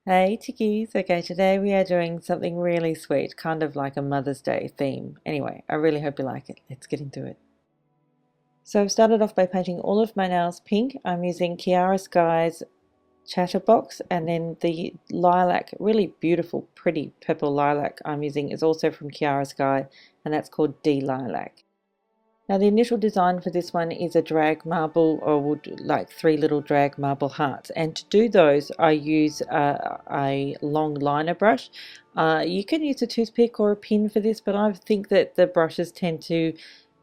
Hey Tickies! Okay, today we are doing something really sweet, kind of like a Mother's Day theme. Anyway, I really hope you like it. Let's get into it. So I've started off by painting all of my nails pink. I'm using Kiara Sky's Chatterbox, and then the lilac, really beautiful, pretty purple lilac I'm using is also from Kiara Sky, and that's called D Lilac. Now the initial design for this one is a drag marble, or would like three little drag marble hearts, and to do those I use a long liner brush. You can use a toothpick or a pin for this, but I think that the brushes tend to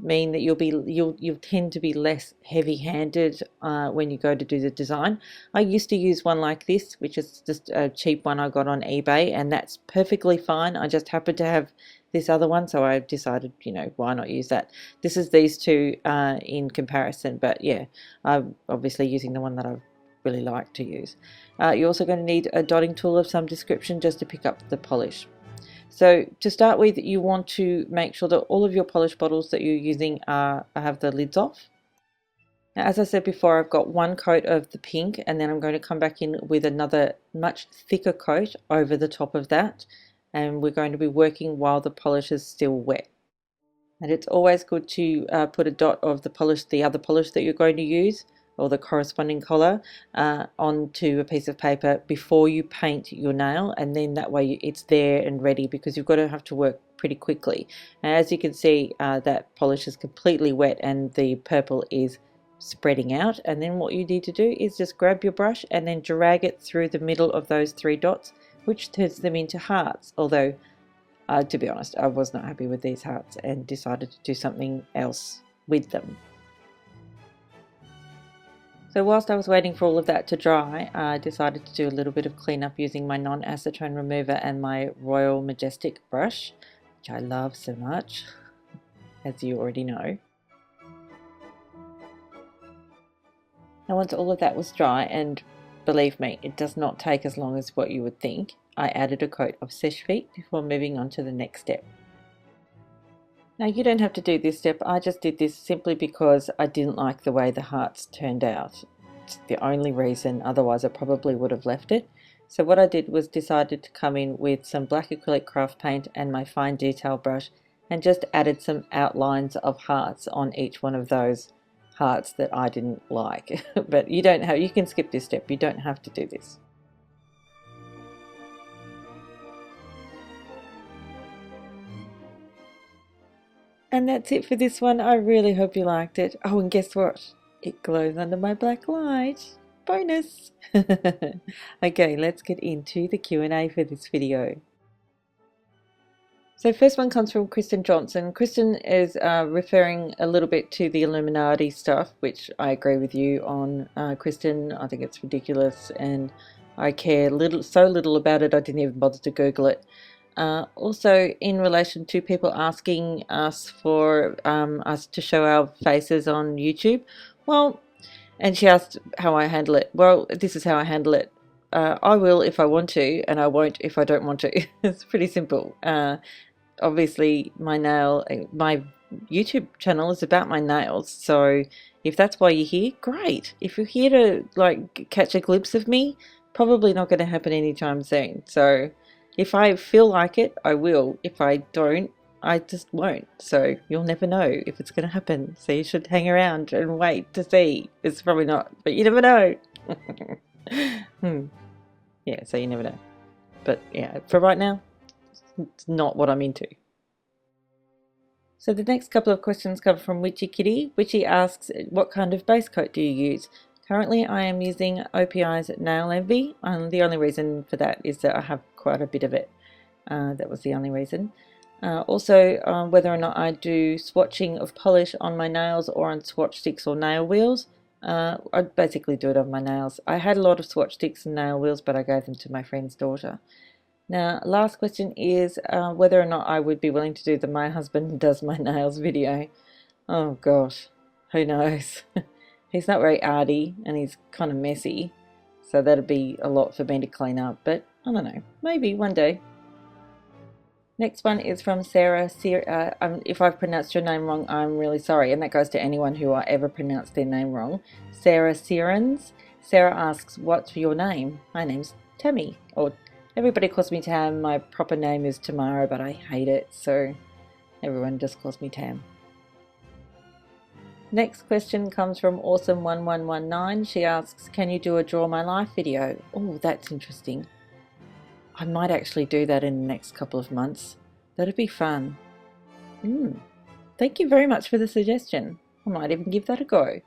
mean that you'll tend to be less heavy-handed when you go to do the design. I used to use one like this, which is just a cheap one I got on eBay, and that's perfectly fine. I just happen to have this other one, so I decided, why not use that. This is these two in comparison, but yeah, I'm obviously using the one that I really like to use. You're also going to need a dotting tool of some description just to pick up the polish. So to start with, you want to make sure that all of your polish bottles that you're using have the lids off. Now, as I said before, I've got one coat of the pink, and then I'm going to come back in with another much thicker coat over the top of that, and we're going to be working while the polish is still wet. And it's always good to put a dot of the polish, the other polish that you're going to use, or the corresponding color, onto a piece of paper before you paint your nail, and then that way it's there and ready, because you've got to have to work pretty quickly. And as you can see, that polish is completely wet and the purple is spreading out, and then what you need to do is just grab your brush and then drag it through the middle of those three dots, which turns them into hearts. Although to be honest, I was not happy with these hearts and decided to do something else with them. So whilst I was waiting for all of that to dry, I decided to do a little bit of cleanup using my non-acetone remover and my Royal Majestic brush, which I love so much, as you already know. Now once all of that was dry, and believe me, it does not take as long as what you would think, I added a coat of Seche Vite before moving on to the next step. Now you don't have to do this step, I just did this simply because I didn't like the way the hearts turned out. It's the only reason, otherwise I probably would have left it. So what I did was decided to come in with some black acrylic craft paint and my fine detail brush, and just added some outlines of hearts on each one of those hearts that I didn't like. But you can skip this step, you don't have to do this. And that's it for this one. I really hope you liked it. Oh, and guess what? It glows under my black light. Bonus! Okay, let's get into the Q&A for this video. So first one comes from Kristen Johnson. Kristen is referring a little bit to the Illuminati stuff, which I agree with you on, Kristen. I think it's ridiculous, and I care so little about it I didn't even bother to Google it. Also, in relation to people asking us for us to show our faces on YouTube, well, and she asked how I handle it. Well, this is how I handle it. I will if I want to, and I won't if I don't want to. It's pretty simple. Obviously, my YouTube channel is about my nails, so if that's why you're here, great. If you're here to like catch a glimpse of me, probably not going to happen anytime soon. So if I feel like it, I will. If I don't, I just won't. So you'll never know if it's going to happen. So you should hang around and wait to see. It's probably not, but you never know. Yeah, so you never know. But yeah, for right now, it's not what I'm into. So the next couple of questions come from Witchy Kitty. Witchy asks, what kind of base coat do you use? Currently I am using OPI's Nail Envy, and the only reason for that is that I have quite a bit of it. That was the only reason. Also, whether or not I do swatching of polish on my nails or on swatch sticks or nail wheels, I basically do it on my nails. I had a lot of swatch sticks and nail wheels, but I gave them to my friend's daughter. Now, last question is whether or not I would be willing to do the My Husband Does My Nails video. Oh gosh, who knows? He's not very arty and he's kind of messy, so that'd be a lot for me to clean up, but I don't know, maybe one day. Next one is from Sarah. If I've pronounced your name wrong, I'm really sorry, and that goes to anyone who I ever pronounced their name wrong. Sarah Sirens. Sarah asks, what's your name? My name's Tammy, or everybody calls me Tam. My proper name is Tamara, but I hate it, so everyone just calls me Tam. Next question comes from Awesome1119. She asks, can you do a Draw My Life video? Oh, that's interesting. I might actually do that in the next couple of months. That'd be fun. Thank you very much for the suggestion. I might even give that a go.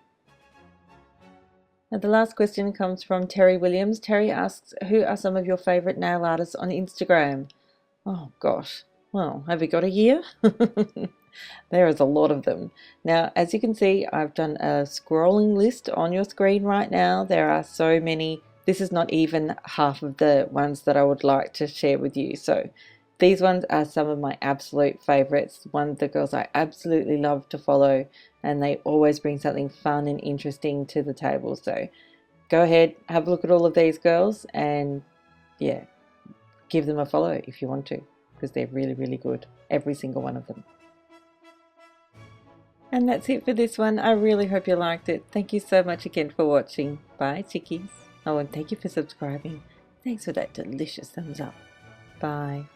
Now the last question comes from Terry Williams. Terry asks, who are some of your favourite nail artists on Instagram? Oh gosh, well, have you got a year? There is a lot of them. Now, as you can see, I've done a scrolling list on your screen right now. There are so many. This is not even half of the ones that I would like to share with you. So these ones are some of my absolute favorites. One of the girls I absolutely love to follow, and they always bring something fun and interesting to the table. So go ahead, have a look at all of these girls, and yeah, give them a follow if you want to, because they're really, really good, every single one of them. And that's it for this one. I really hope you liked it. Thank you so much again for watching. Bye, chickies. Oh, and thank you for subscribing. Thanks for that delicious thumbs up. Bye.